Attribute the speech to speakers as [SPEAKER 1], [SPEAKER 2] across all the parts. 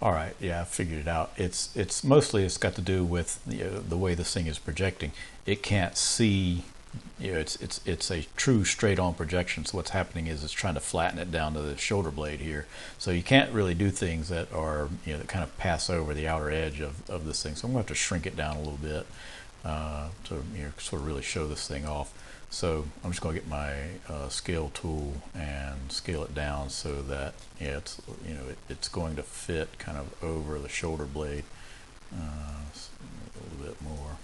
[SPEAKER 1] All right, yeah, I figured it out. It's mostly it's got to do with the way this thing is projecting. It can't see. It's a true straight-on projection. So what's happening is it's trying to flatten it down to the shoulder blade here. So you can't really do things that are that kind of pass over the outer edge of this thing. So I'm going to have to shrink it down a little bit to sort of really show this thing off. So I'm just going to get my scale tool and scale it down so that it's going to fit kind of over the shoulder blade a little bit more.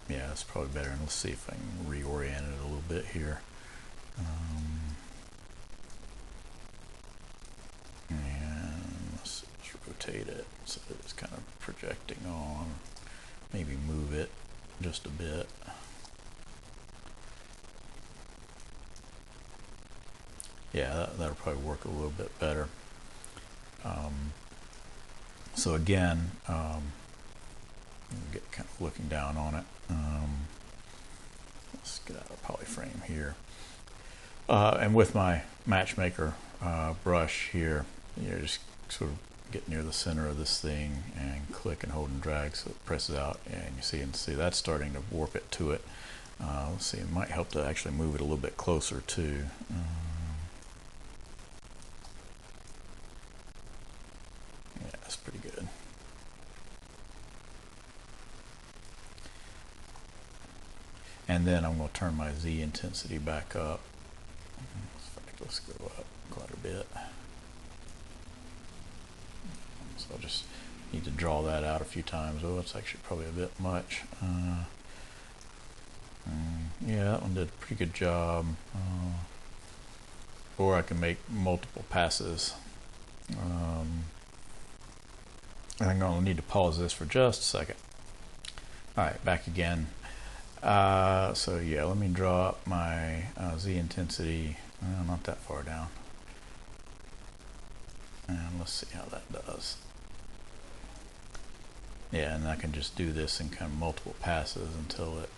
[SPEAKER 1] Yeah, that's probably better. And let's see if I can reorient it a little bit here. And let's rotate it so that it's kind of projecting on. Maybe move it just a bit. Yeah, that'll probably work a little bit better. So again, get kind of looking down on it. Let's get out of polyframe here. And with my matchmaker brush here, just sort of get near the center of this thing and click and hold and drag so it presses out, and you see that's starting to warp it to it. Let's see, it might help to actually move it a little bit closer too. Yeah, that's pretty good. And then I'm going to turn my Z intensity back up. In fact, let's go up quite a bit. So I just need to draw that out a few times. Oh, it's actually probably a bit much. Yeah, that one did a pretty good job. Or I can make multiple passes. I'm going to need to pause this for just a second. Alright, back again. So yeah, let me draw up my Z intensity. Not that far down. And let's see how that does. Yeah, and I can just do this in kind of multiple passes until it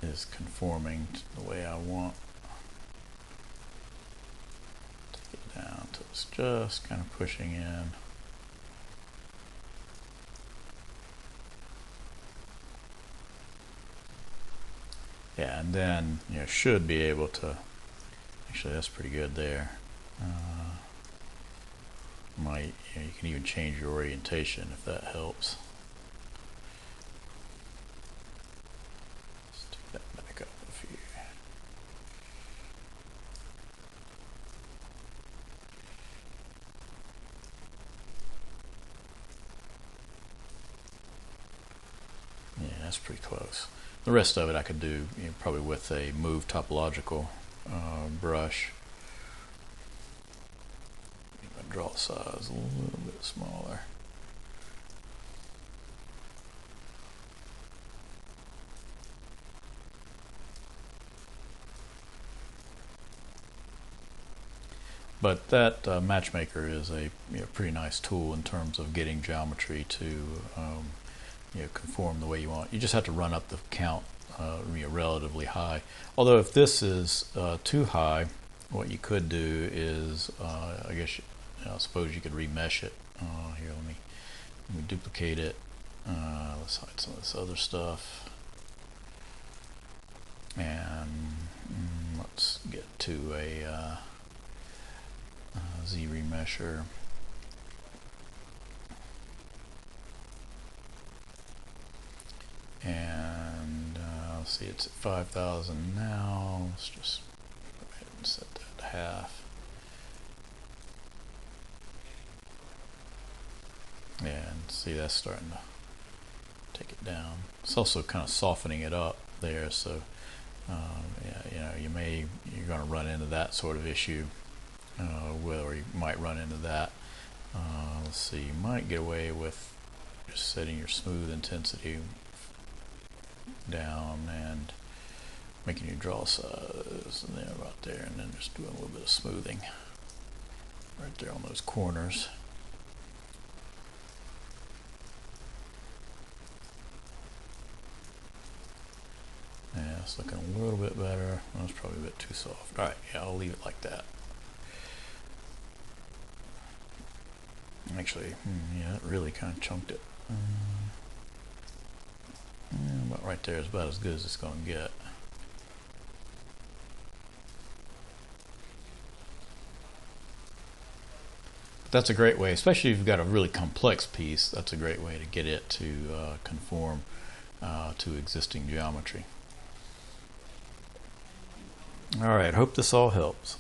[SPEAKER 1] is conforming to the way I want. Take it down until it's just kind of pushing in. Yeah, and then should be able to. Actually, that's pretty good there. You can even change your orientation if that helps. Let's take that back up a few. Yeah, that's pretty close. The rest of it I could do probably with a move topological brush. Draw size a little bit smaller. But that matchmaker is a pretty nice tool in terms of getting geometry to conform the way you want. You just have to run up the count relatively high. Although if this is too high, what you could do is I guess I suppose you could remesh it. Here, let me duplicate it. Let's hide some of this other stuff. And let's get to a Z remesher. And let's see, it's at 5,000 now. Let's just go ahead and set that to half. And see, that's starting to take it down. It's also kind of softening it up there, so yeah, you're going to run into that sort of issue, or you might run into that. Let's see, you might get away with just setting your smooth intensity down and making your draw size and then right there, and then just doing a little bit of smoothing right there on those corners. Yeah, it's looking a little bit better. That's probably a bit too soft. Alright, yeah, I'll leave it like that. Actually, yeah, it really kind of chunked it. About right there is about as good as it's going to get. That's a great way, especially if you've got a really complex piece. That's a great way to get it to conform to existing geometry. All right, hope this all helps.